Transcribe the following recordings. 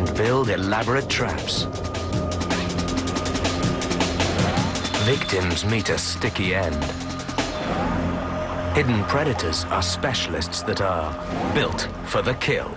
and build elaborate traps. Victims meet a sticky end. Hidden predators are specialists that are built for the kill.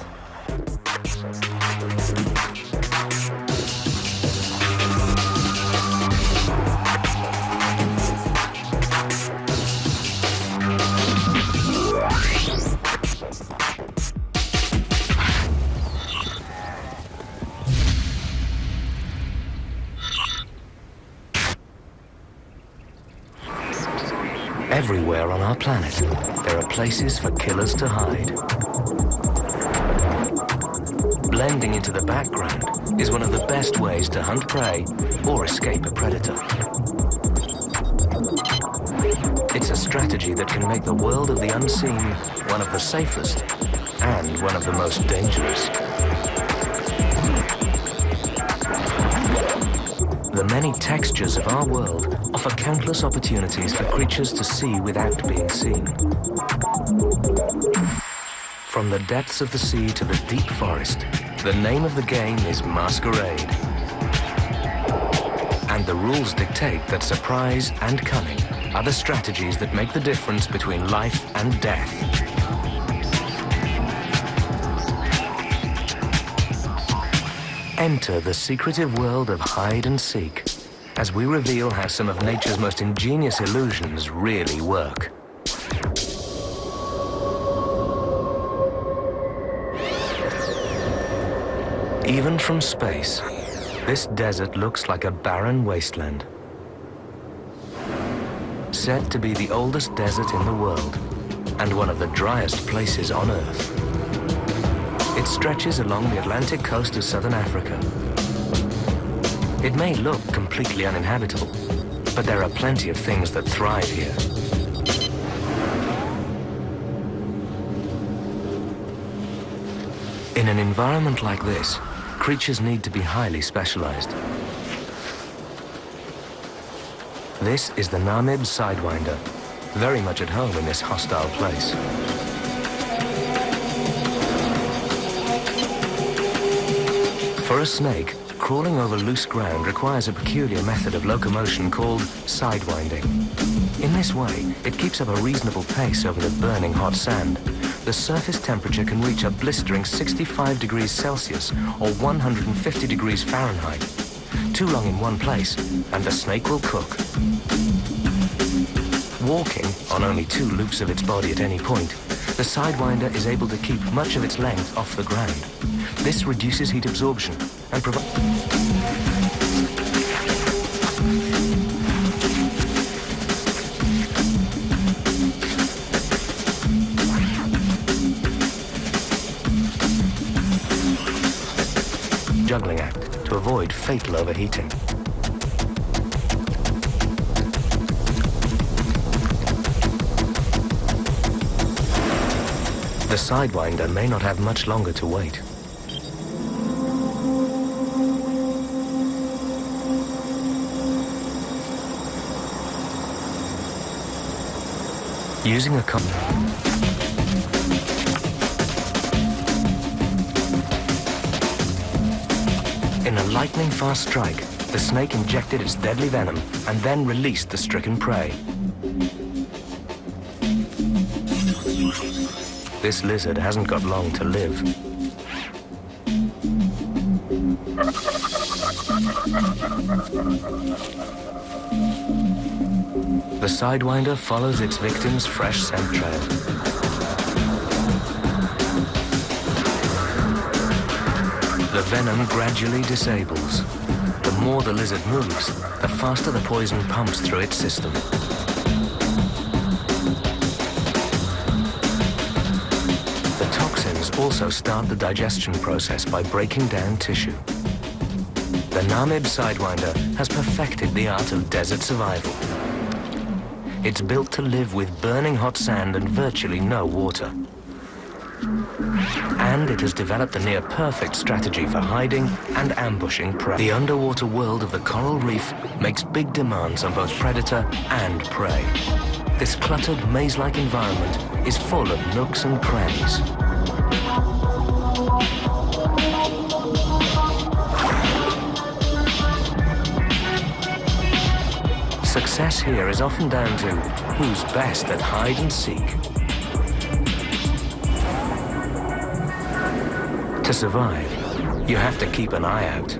Everywhere on our planet, there are places for killers to hide. Blending into the background is one of the best ways to hunt prey or escape a predator. It's a strategy that can make the world of the unseen one of the safest and one of the most dangerous. The many textures of our world offer countless opportunities for creatures to see without being seen. From the depths of the sea to the deep forest, the name of the game is Masquerade. And the rules dictate that surprise and cunning are the strategies that make the difference between life and death. Enter the secretive world of hide and seek as we reveal how some of nature's most ingenious illusions really work. Even from space, this desert looks like a barren wasteland. Said to be the oldest desert in the world and one of the driest places on Earth. It stretches along the Atlantic coast of southern Africa. It may look completely uninhabitable, but there are plenty of things that thrive here. In an environment like this, creatures need to be highly specialized. This is the Namib Sidewinder, very much at home in this hostile place. For a snake, crawling over loose ground requires a peculiar method of locomotion called sidewinding. In this way, it keeps up a reasonable pace over the burning hot sand. The surface temperature can reach a blistering 65 degrees Celsius or 150 degrees Fahrenheit. Too long in one place, and the snake will cook. Walking on only 2 loops of its body at any point, the Sidewinder is able to keep much of its length off the ground. This reduces heat absorption and provides... juggling act to avoid fatal overheating. The Sidewinder may not have much longer to wait. Using a In a lightning-fast strike, the snake injected its deadly venom and then released the stricken prey. This lizard hasn't got long to live. The Sidewinder follows its victim's fresh scent trail. The venom gradually disables. The more the lizard moves, the faster the poison pumps through its system. The toxins also start the digestion process by breaking down tissue. The Namib Sidewinder has perfected the art of desert survival. It's built to live with burning hot sand and virtually no water. And it has developed a near-perfect strategy for hiding and ambushing prey. The underwater world of the coral reef makes big demands on both predator and prey. This cluttered, maze-like environment is full of nooks and crannies. here is often down to who's best at hide and seek. To survive, you have to keep an eye out.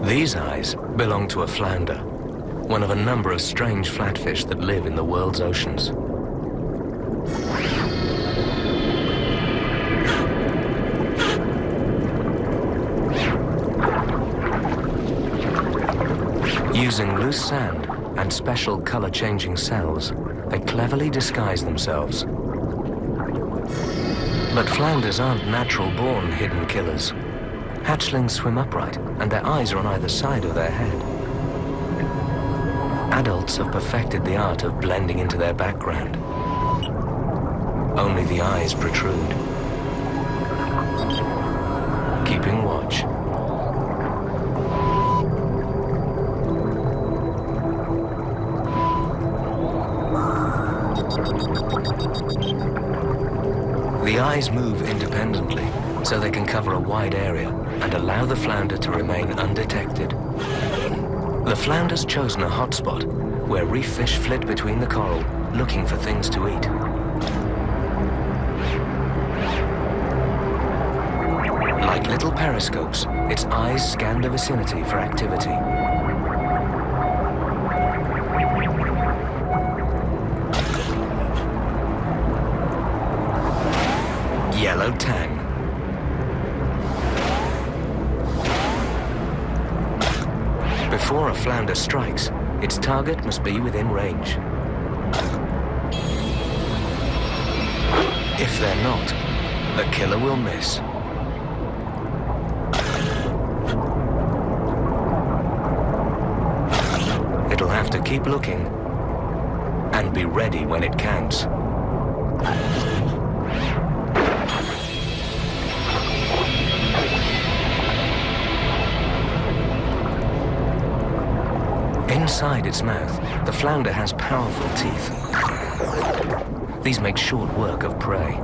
These eyes belong to a flounder, one of a number of strange flatfish that live in the world's oceans. Using loose sand and special color-changing cells, they cleverly disguise themselves. But flounders aren't natural-born hidden killers. Hatchlings swim upright, and their eyes are on either side of their head. Adults have perfected the art of blending into their background. Only the eyes protrude, keeping watch. The eyes move independently, so they can cover a wide area and allow the flounder to remain undetected. The flounder's chosen a hotspot where reef fish flit between the coral, looking for things to eat. Like little periscopes, its eyes scan the vicinity for activity. Yellow tang. Before a flounder strikes, its target must be within range. If they're not, the killer will miss. It'll have to keep looking and be ready when it counts. Inside its mouth, the flounder has powerful teeth. These make short work of prey.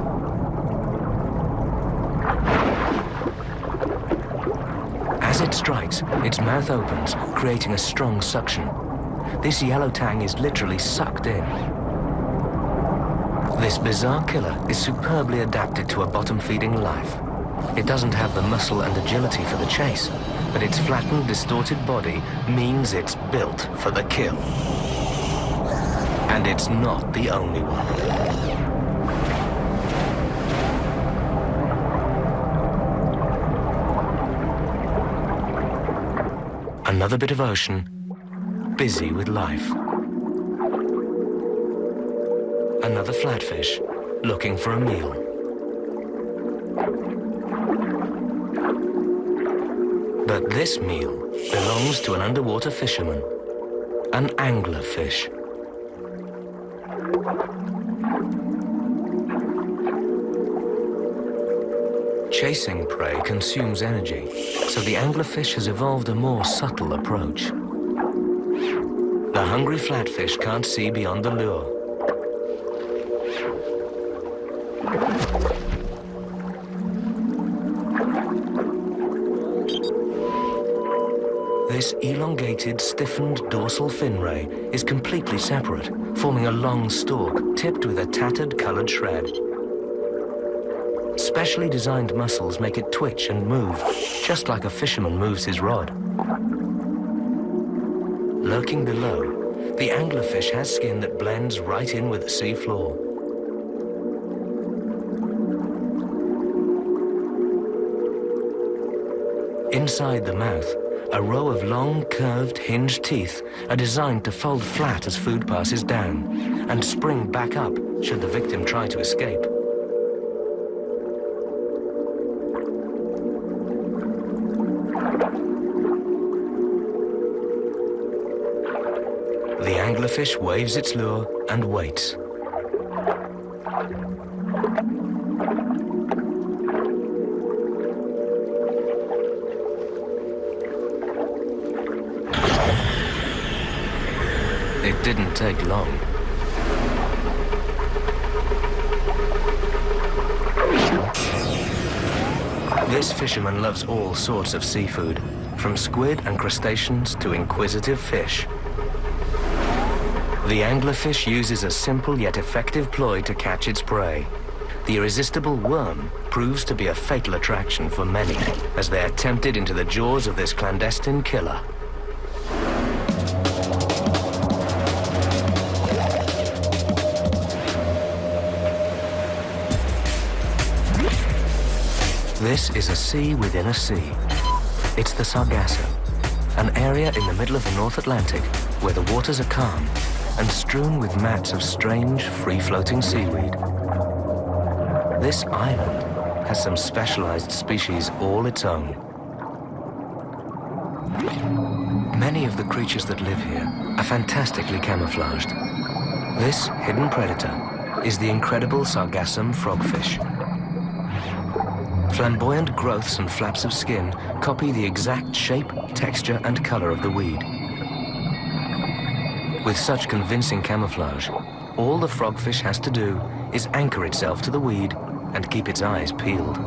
As it strikes, its mouth opens, creating a strong suction. This yellow tang is literally sucked in. This bizarre killer is superbly adapted to a bottom-feeding life. It doesn't have the muscle and agility for the chase, but its flattened, distorted body means it's built for the kill. And it's not the only one. Another bit of ocean, busy with life. Another flatfish, looking for a meal. But this meal belongs to an underwater fisherman, an anglerfish. Chasing prey consumes energy, so the anglerfish has evolved a more subtle approach. The hungry flatfish can't see beyond the lure. This elongated, stiffened dorsal fin ray is completely separate, forming a long stalk tipped with a tattered colored shred. Specially designed muscles make it twitch and move, just like a fisherman moves his rod. Lurking below, the anglerfish has skin that blends right in with the sea floor. Inside the mouth, a row of long, curved, hinged teeth are designed to fold flat as food passes down and spring back up should the victim try to escape. The anglerfish waves its lure and waits. It didn't take long. This fisherman loves all sorts of seafood, from squid and crustaceans to inquisitive fish. The anglerfish uses a simple yet effective ploy to catch its prey. The irresistible worm proves to be a fatal attraction for many as they are tempted into the jaws of this clandestine killer. This is a sea within a sea. It's the Sargasso, an area in the middle of the North Atlantic where the waters are calm and strewn with mats of strange, free-floating seaweed. This island has some specialized species all its own. Many of the creatures that live here are fantastically camouflaged. This hidden predator is the incredible Sargassum frogfish. Flamboyant growths and flaps of skin copy the exact shape, texture, and color of the weed. With such convincing camouflage, all the frogfish has to do is anchor itself to the weed and keep its eyes peeled.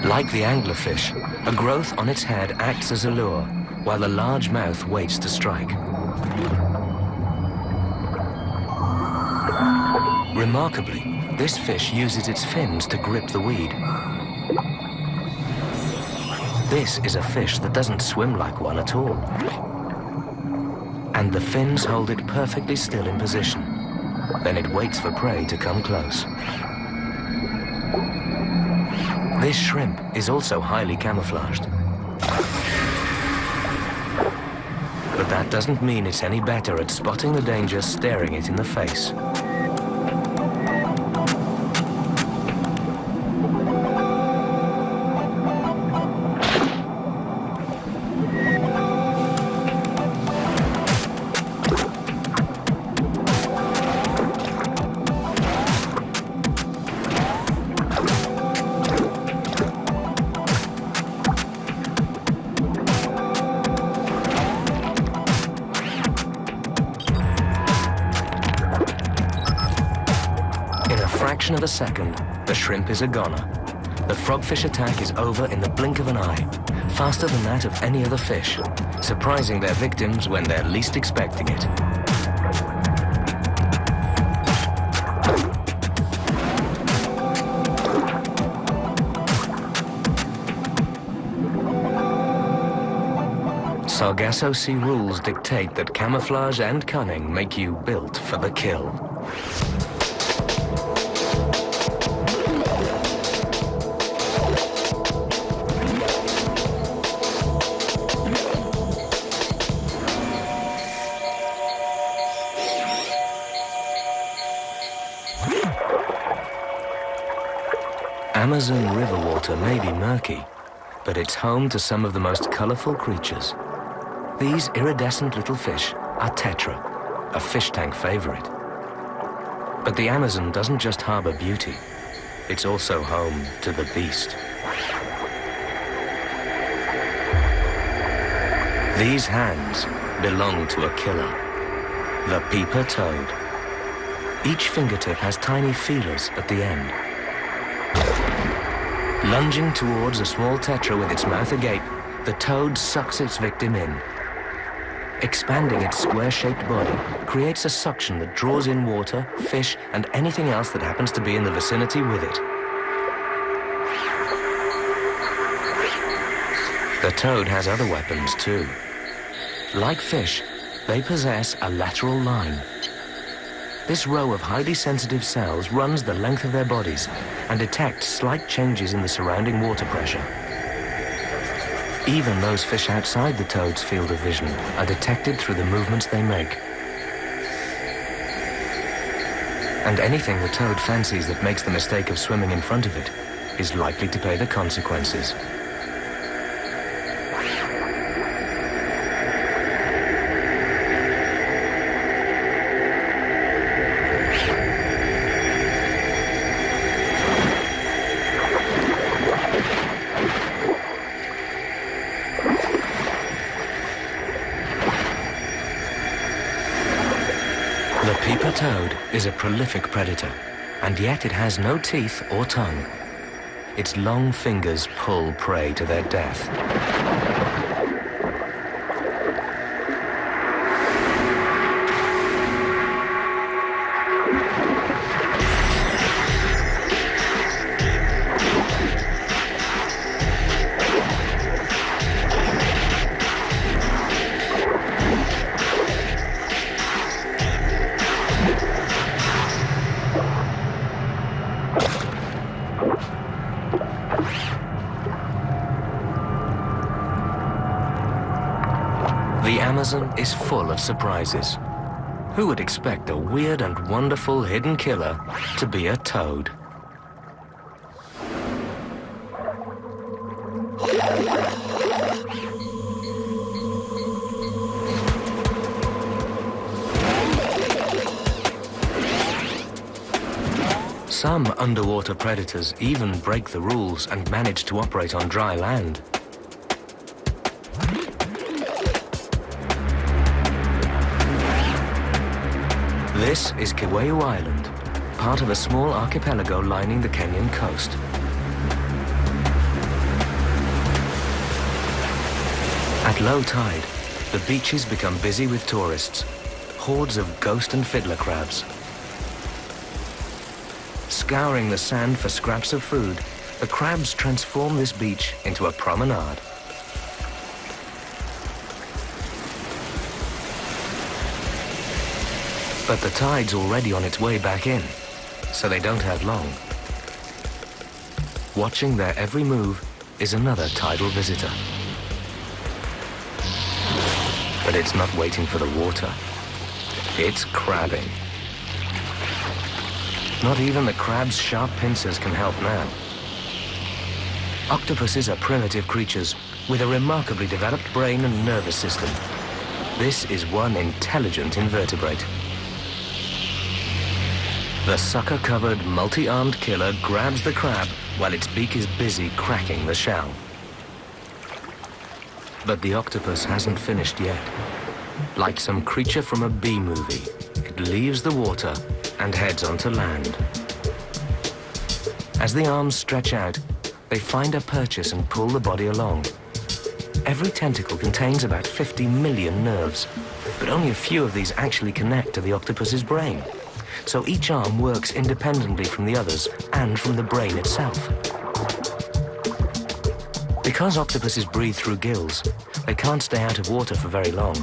Like the anglerfish, a growth on its head acts as a lure, while the large mouth waits to strike. Remarkably, this fish uses its fins to grip the weed. This is a fish that doesn't swim like one at all. And the fins hold it perfectly still in position. Then it waits for prey to come close. This shrimp is also highly camouflaged. But that doesn't mean it's any better at spotting the danger staring it in the face. Fraction of a second, the shrimp is a goner. The frogfish attack is over in the blink of an eye, faster than that of any other fish, surprising their victims when they're least expecting it. Sargasso Sea rules dictate that camouflage and cunning make you built for the kill. Amazon river water may be murky, but it's home to some of the most colorful creatures. These iridescent little fish are tetra, a fish tank favorite. But the Amazon doesn't just harbor beauty, it's also home to the beast. These hands belong to a killer, the Pipa toad. Each fingertip has tiny feelers at the end. Lunging towards a small tetra with its mouth agape, the toad sucks its victim in. Expanding its square-shaped body creates a suction that draws in water, fish, and anything else that happens to be in the vicinity with it. The toad has other weapons too. Like fish, they possess a lateral line. This row of highly sensitive cells runs the length of their bodies and detects slight changes in the surrounding water pressure. Even those fish outside the toad's field of vision are detected through the movements they make. And anything the toad fancies that makes the mistake of swimming in front of it is likely to pay the consequences. The Pipa toad is a prolific predator, and yet it has no teeth or tongue. Its long fingers pull prey to their death. Amazon is full of surprises. Who would expect a weird and wonderful hidden killer to be a toad? Some underwater predators even break the rules and manage to operate on dry land. This is Kiwehu Island, part of a small archipelago lining the Kenyan coast. At low tide, the beaches become busy with tourists, hordes of ghost and fiddler crabs. Scouring the sand for scraps of food, the crabs transform this beach into a promenade. But the tide's already on its way back in, so they don't have long. Watching their every move is another tidal visitor. But it's not waiting for the water. It's crabbing. Not even the crab's sharp pincers can help now. Octopuses are primitive creatures with a remarkably developed brain and nervous system. This is one intelligent invertebrate. The sucker-covered, multi-armed killer grabs the crab while its beak is busy cracking the shell. But the octopus hasn't finished yet. Like some creature from a B-movie, it leaves the water and heads onto land. As the arms stretch out, they find a purchase and pull the body along. Every tentacle contains about 50 million nerves, but only a few of these actually connect to the octopus's brain. So each arm works independently from the others and from the brain itself. Because octopuses breathe through gills, they can't stay out of water for very long.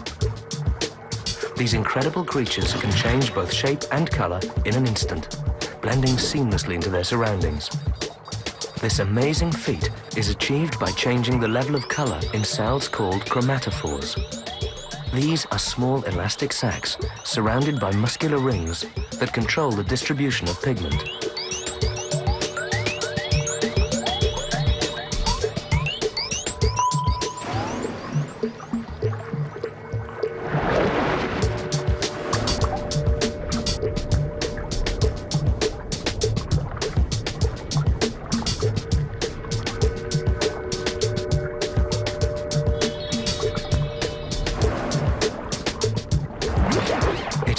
These incredible creatures can change both shape and color in an instant, blending seamlessly into their surroundings. This amazing feat is achieved by changing the level of color in cells called chromatophores. These are small elastic sacs surrounded by muscular rings that control the distribution of pigment.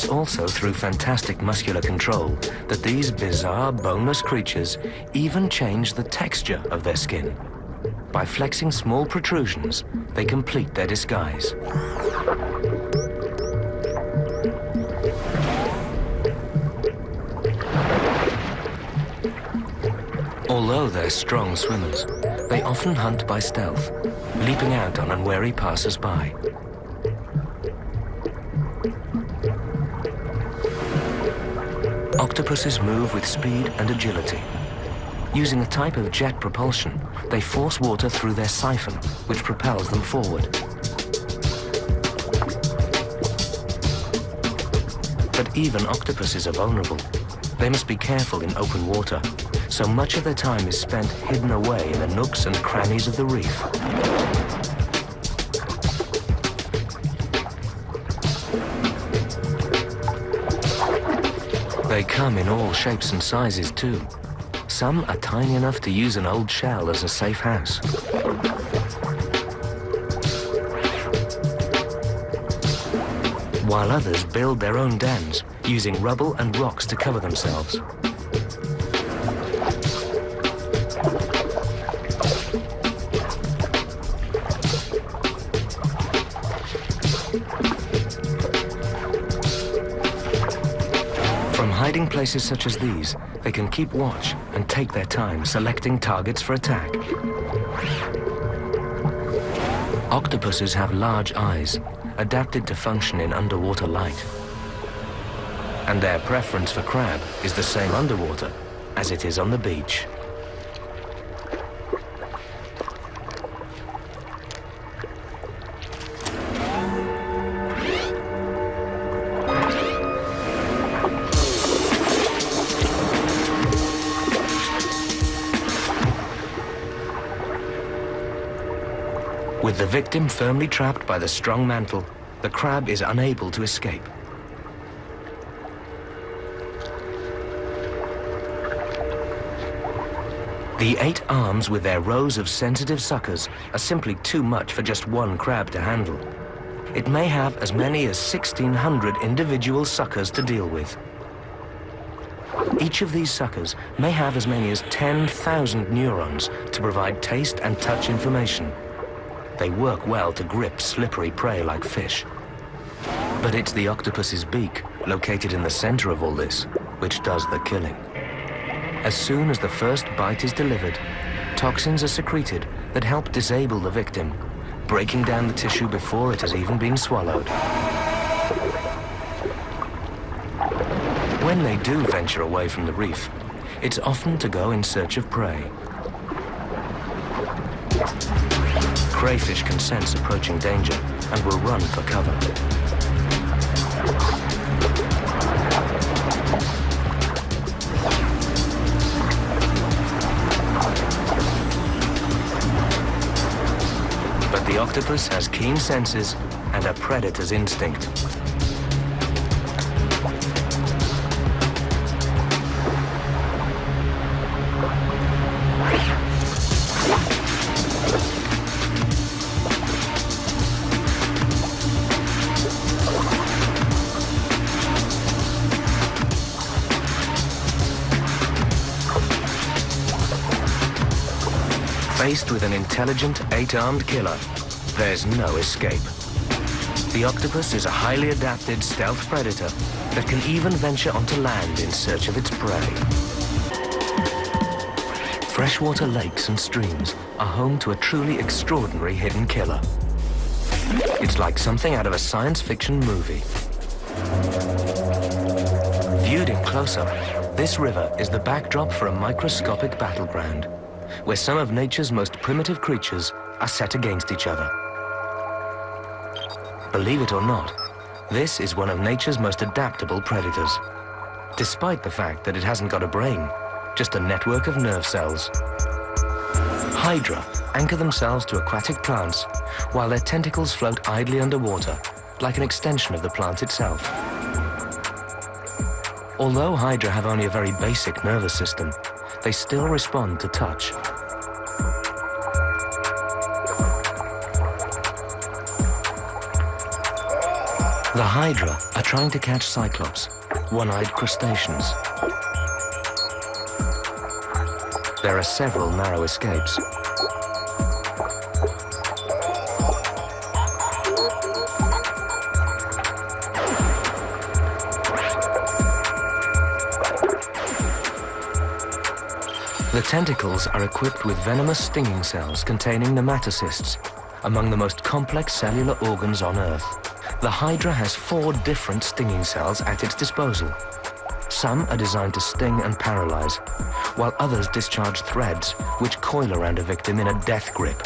Also through fantastic muscular control that these bizarre boneless creatures even change the texture of their skin. By flexing small protrusions, they complete their disguise. Although they're strong swimmers, they often hunt by stealth, leaping out on unwary passers-by. Octopuses move with speed and agility. Using a type of jet propulsion, they force water through their siphon, which propels them forward. But even octopuses are vulnerable. They must be careful in open water, so much of their time is spent hidden away in the nooks and crannies of the reef. They come in all shapes and sizes too. Some are tiny enough to use an old shell as a safe house. While others build their own dens, using rubble and rocks to cover themselves. Hiding places such as these, they can keep watch and take their time selecting targets for attack. Octopuses have large eyes, adapted to function in underwater light. And their preference for crab is the same underwater as it is on the beach. With the victim firmly trapped by the strong mantle, the crab is unable to escape. The 8 arms with their rows of sensitive suckers are simply too much for just one crab to handle. It may have as many as 1,600 individual suckers to deal with. Each of these suckers may have as many as 10,000 neurons to provide taste and touch information. They work well to grip slippery prey like fish. But it's the octopus's beak, located in the center of all this, which does the killing. As soon as the first bite is delivered, toxins are secreted that help disable the victim, breaking down the tissue before it has even been swallowed. When they do venture away from the reef, it's often to go in search of prey. Crayfish can sense approaching danger and will run for cover. But the octopus has keen senses and a predator's instinct. Faced with an intelligent 8-armed killer, there's no escape. The octopus is a highly adapted stealth predator that can even venture onto land in search of its prey. Freshwater lakes and streams are home to a truly extraordinary hidden killer. It's like something out of a science fiction movie. Viewed in close-up, this river is the backdrop for a microscopic battleground, where some of nature's most primitive creatures are set against each other. Believe it or not, this is one of nature's most adaptable predators, despite the fact that it hasn't got a brain, just a network of nerve cells. Hydra anchor themselves to aquatic plants, while their tentacles float idly underwater, like an extension of the plant itself. Although Hydra have only a very basic nervous system, they still respond to touch. The Hydra are trying to catch Cyclops, one-eyed crustaceans. There are several narrow escapes. The tentacles are equipped with venomous stinging cells containing nematocysts, among the most complex cellular organs on Earth. The Hydra has 4 different stinging cells at its disposal. Some are designed to sting and paralyze, while others discharge threads which coil around a victim in a death grip.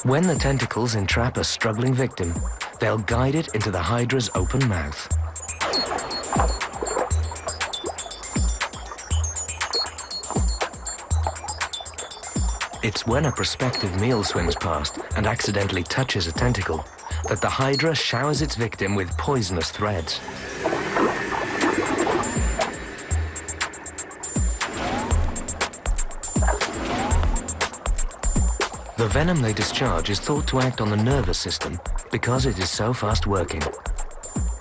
When the tentacles entrap a struggling victim, they'll guide it into the Hydra's open mouth. It's when a prospective meal swims past and accidentally touches a tentacle that the Hydra showers its victim with poisonous threads. The venom they discharge is thought to act on the nervous system because it is so fast working.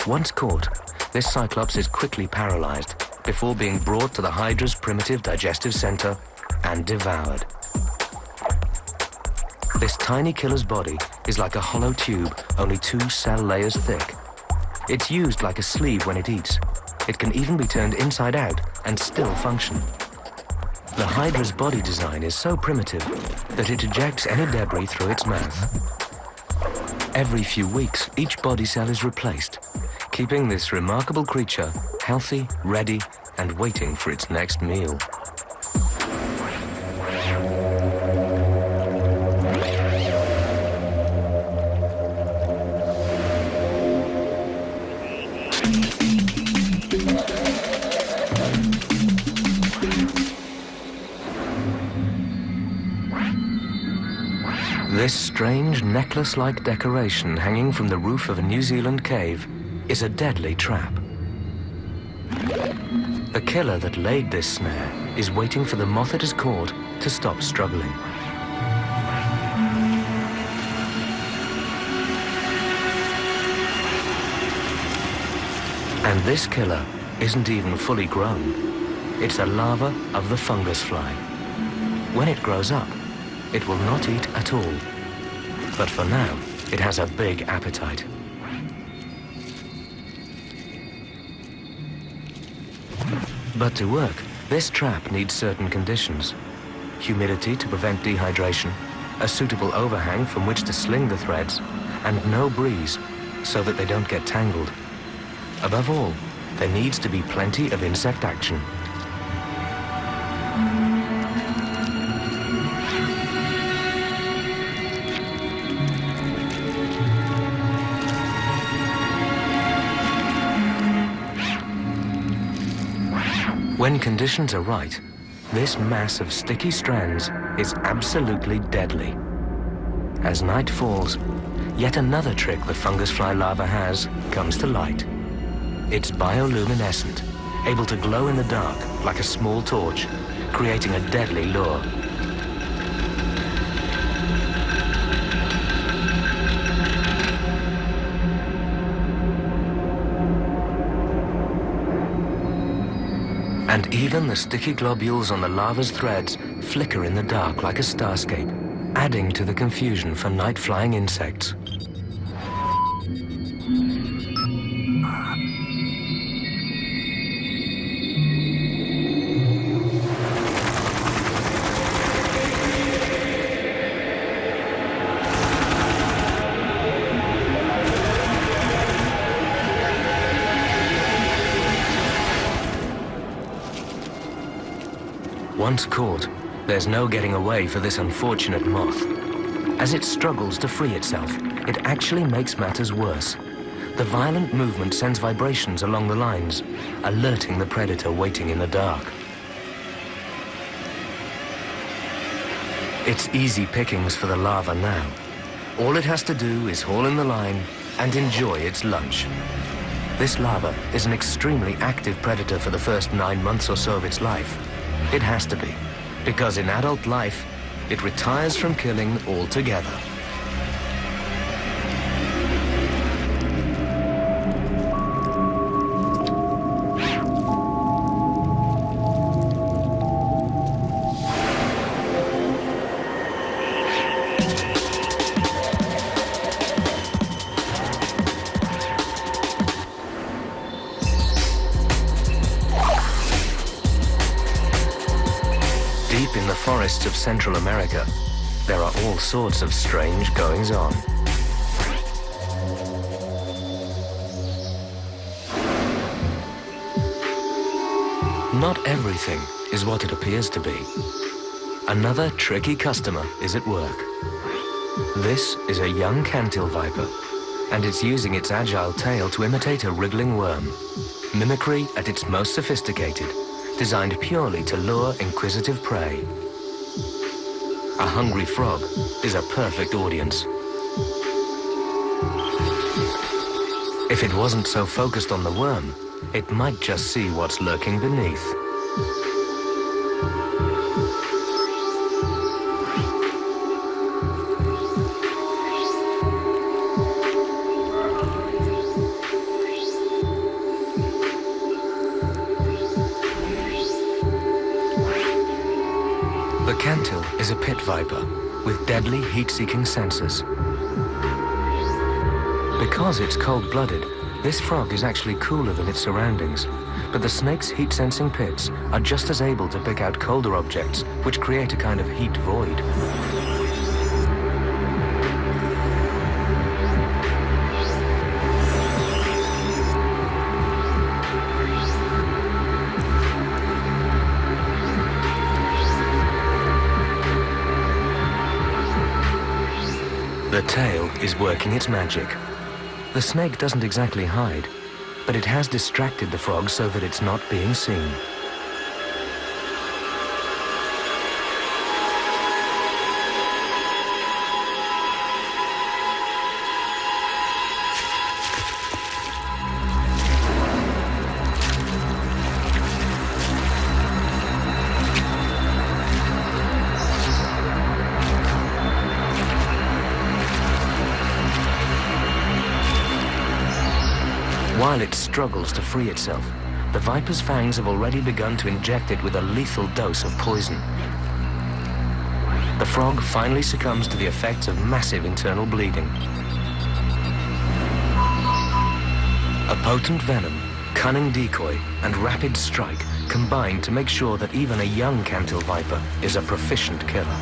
Once caught, this Cyclops is quickly paralyzed before being brought to the Hydra's primitive digestive center and devoured. This tiny killer's body is like a hollow tube, only 2 cell layers thick. It's used like a sleeve when it eats. It can even be turned inside out and still function. The Hydra's body design is so primitive that it ejects any debris through its mouth. Every few weeks, each body cell is replaced, keeping this remarkable creature healthy, ready, and waiting for its next meal. This strange necklace-like decoration hanging from the roof of a New Zealand cave is a deadly trap. The killer that laid this snare is waiting for the moth it has caught to stop struggling. And this killer isn't even fully grown. It's a larva of the fungus fly. When it grows up, it will not eat at all. But for now, it has a big appetite. But to work, this trap needs certain conditions. Humidity to prevent dehydration, a suitable overhang from which to sling the threads, and no breeze so that they don't get tangled. Above all, there needs to be plenty of insect action. When conditions are right, this mass of sticky strands is absolutely deadly. As night falls, yet another trick the fungus fly larva has comes to light. It's bioluminescent, able to glow in the dark like a small torch, creating a deadly lure. And even the sticky globules on the larva's threads flicker in the dark like a starscape, adding to the confusion for night-flying insects. Once caught, there's no getting away for this unfortunate moth. As it struggles to free itself, it actually makes matters worse. The violent movement sends vibrations along the lines, alerting the predator waiting in the dark. It's easy pickings for the larva now. All it has to do is haul in the line and enjoy its lunch. This larva is an extremely active predator for the first 9 months or so of its life. It has to be, because in adult life, it retires from killing altogether. Deep in the forests of Central America, there are all sorts of strange goings-on. Not everything is what it appears to be. Another tricky customer is at work. This is a young cantil viper, and it's using its agile tail to imitate a wriggling worm. Mimicry at its most sophisticated, designed purely to lure inquisitive prey. A hungry frog is a perfect audience. If it wasn't so focused on the worm, it might just see what's lurking beneath. The cantil is a pit viper with deadly heat-seeking sensors. Because it's cold-blooded, this frog is actually cooler than its surroundings, but the snake's heat-sensing pits are just as able to pick out colder objects, which create a kind of heat void. The tail is working its magic. The snake doesn't exactly hide, but it has distracted the frog so that it's not being seen. While it struggles to free itself, the viper's fangs have already begun to inject it with a lethal dose of poison. The frog finally succumbs to the effects of massive internal bleeding. A potent venom, cunning decoy, and rapid strike combine to make sure that even a young Cantil viper is a proficient killer.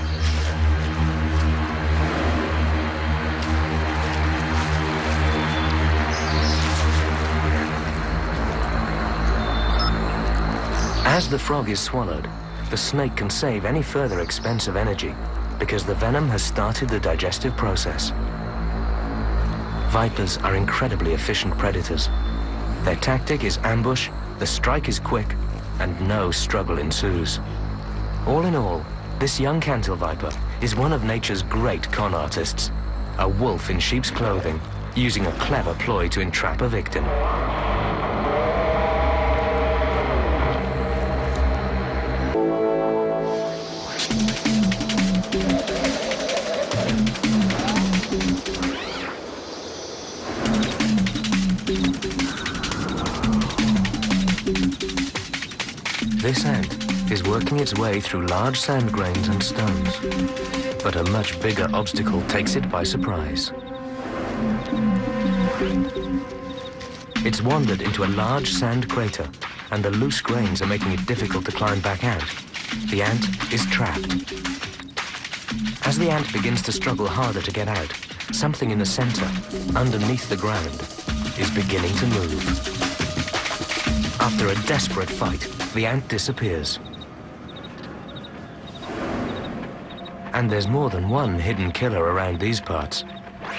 As the frog is swallowed, the snake can save any further expense of energy because the venom has started the digestive process. Vipers are incredibly efficient predators. Their tactic is ambush, the strike is quick, and no struggle ensues. All in all, this young Cantil viper is one of nature's great con artists, a wolf in sheep's clothing, using a clever ploy to entrap a victim. This ant is working its way through large sand grains and stones, but a much bigger obstacle takes it by surprise. It's wandered into a large sand crater, and the loose grains are making it difficult to climb back out. The ant is trapped. As the ant begins to struggle harder to get out, something in the center, underneath the ground, is beginning to move. After a desperate fight, the ant disappears. And there's more than one hidden killer around these parts.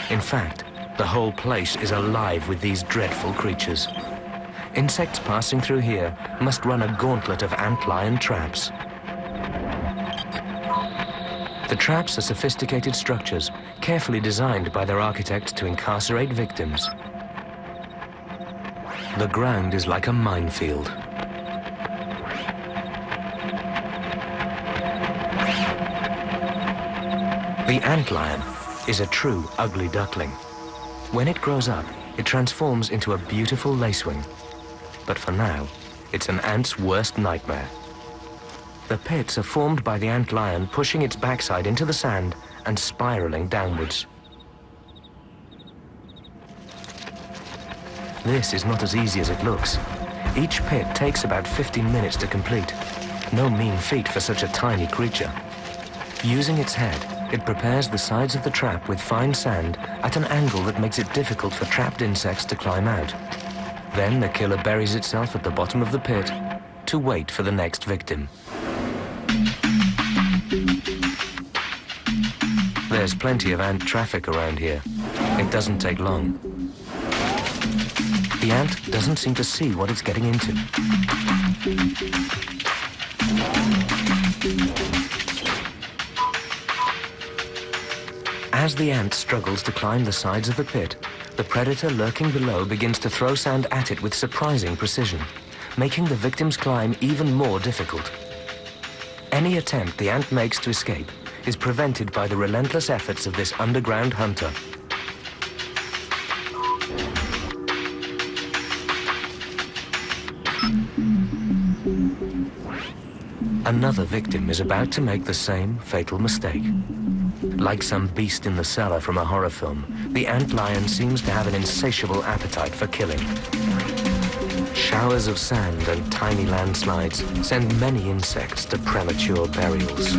In fact, the whole place is alive with these dreadful creatures. Insects passing through here must run a gauntlet of ant-lion traps. The traps are sophisticated structures, carefully designed by their architects to incarcerate victims. The ground is like a minefield. The antlion is a true ugly duckling. When it grows up, it transforms into a beautiful lacewing. But for now, it's an ant's worst nightmare. The pits are formed by the antlion pushing its backside into the sand and spiraling downwards. This is not as easy as it looks. Each pit takes about 15 minutes to complete. No mean feat for such a tiny creature. Using its head, it prepares the sides of the trap with fine sand at an angle that makes it difficult for trapped insects to climb out. Then the killer buries itself at the bottom of the pit to wait for the next victim. There's plenty of ant traffic around here. It doesn't take long. The ant doesn't seem to see what it's getting into. As the ant struggles to climb the sides of the pit, the predator lurking below begins to throw sand at it with surprising precision, making the victim's climb even more difficult. Any attempt the ant makes to escape is prevented by the relentless efforts of this underground hunter. Another victim is about to make the same fatal mistake. Like some beast in the cellar from a horror film, the antlion seems to have an insatiable appetite for killing. Showers of sand and tiny landslides send many insects to premature burials.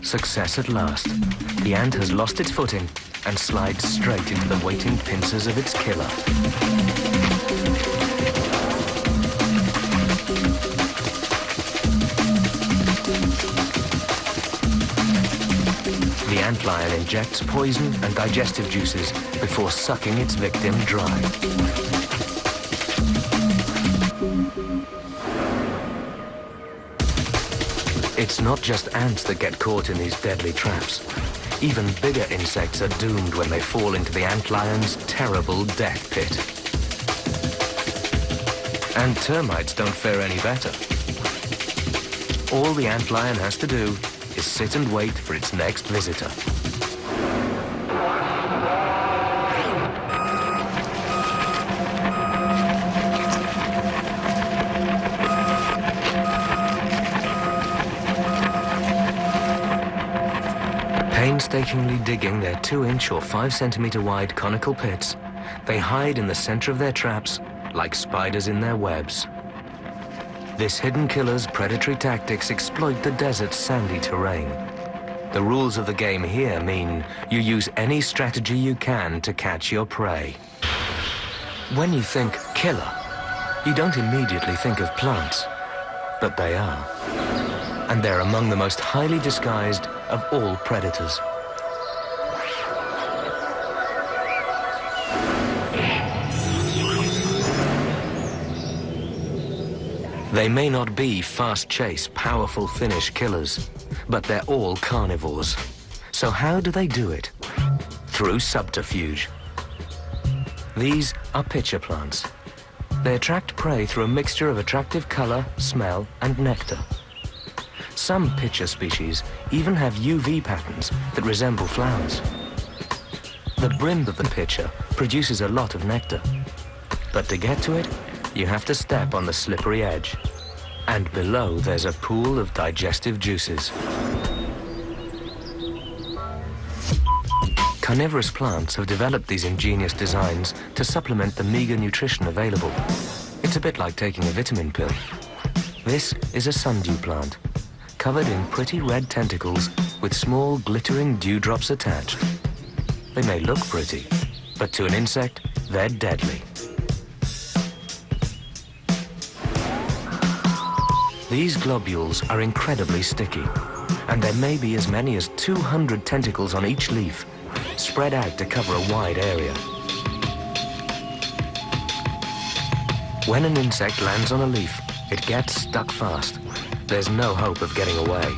Success at last. The ant has lost its footing and slides straight into the waiting pincers of its killer. The antlion injects poison and digestive juices before sucking its victim dry. It's not just ants that get caught in these deadly traps. Even bigger insects are doomed when they fall into the antlion's terrible death pit. And termites don't fare any better. All the antlion has to do is sit and wait for its next visitor. Painstakingly digging their 2-inch or 5-centimeter wide conical pits, they hide in the center of their traps like spiders in their webs. This hidden killer's predatory tactics exploit the desert's sandy terrain. The rules of the game here mean you use any strategy you can to catch your prey. When you think killer, you don't immediately think of plants, but they are. And they're among the most highly disguised of all predators. They may not be fast-chase, powerful finish killers, but they're all carnivores. So how do they do it? Through subterfuge. These are pitcher plants. They attract prey through a mixture of attractive color, smell, and nectar. Some pitcher species even have UV patterns that resemble flowers. The brim of the pitcher produces a lot of nectar. But to get to it, you have to step on the slippery edge. And below, there's a pool of digestive juices. Carnivorous plants have developed these ingenious designs to supplement the meager nutrition available. It's a bit like taking a vitamin pill. This is a sundew plant, covered in pretty red tentacles with small glittering dewdrops attached. They may look pretty, but to an insect, they're deadly. These globules are incredibly sticky, and there may be as many as 200 tentacles on each leaf, spread out to cover a wide area. When an insect lands on a leaf, it gets stuck fast. There's no hope of getting away.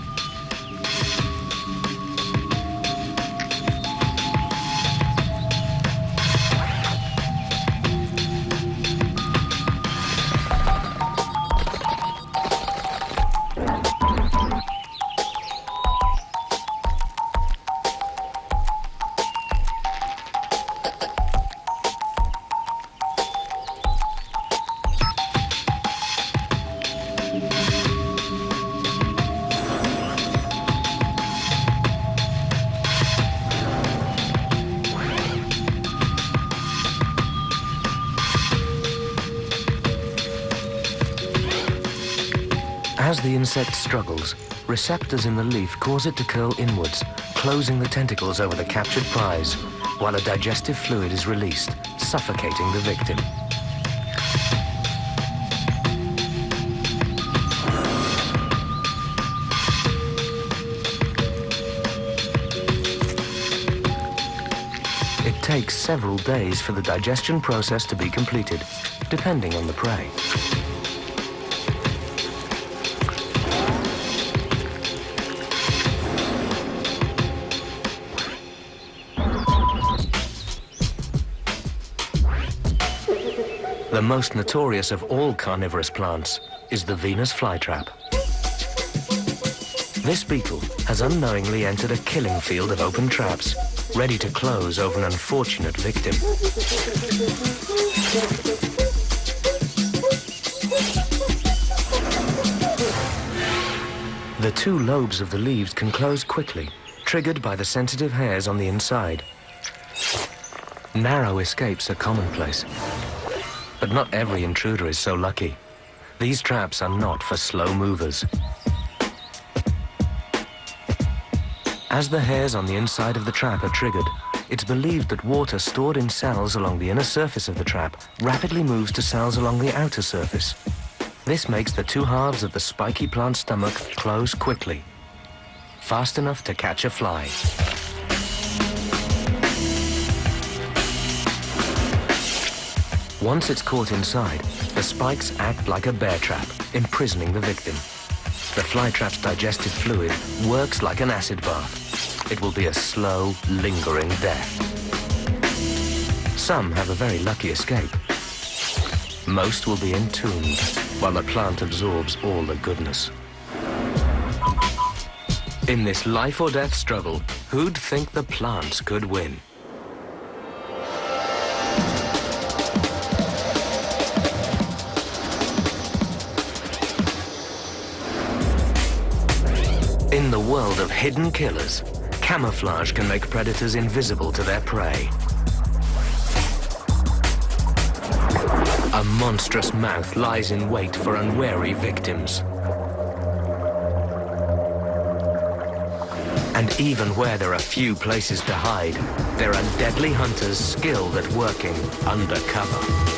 As the insect struggles, receptors in the leaf cause it to curl inwards, closing the tentacles over the captured prize, while a digestive fluid is released, suffocating the victim. It takes several days for the digestion process to be completed, depending on the prey. The most notorious of all carnivorous plants is the Venus flytrap. This beetle has unknowingly entered a killing field of open traps, ready to close over an unfortunate victim. The two lobes of the leaves can close quickly, triggered by the sensitive hairs on the inside. Narrow escapes are commonplace. But not every intruder is so lucky. These traps are not for slow movers. As the hairs on the inside of the trap are triggered, it's believed that water stored in cells along the inner surface of the trap rapidly moves to cells along the outer surface. This makes the two halves of the spiky plant stomach close quickly, fast enough to catch a fly. Once it's caught inside, the spikes act like a bear trap, imprisoning the victim. The flytrap's digestive fluid works like an acid bath. it will be a slow, lingering death. Some have a very lucky escape. Most will be entombed while the plant absorbs all the goodness. In this life or death struggle, who'd think the plants could win? In the world of hidden killers, camouflage can make predators invisible to their prey. A monstrous mouth lies in wait for unwary victims. And even where there are few places to hide, there are deadly hunters skilled at working undercover.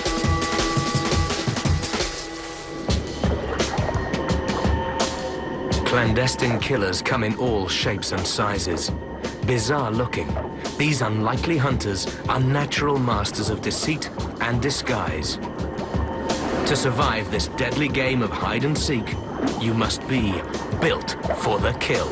Clandestine killers come in all shapes and sizes. Bizarre looking, these unlikely hunters are natural masters of deceit and disguise. To survive this deadly game of hide and seek, you must be built for the kill.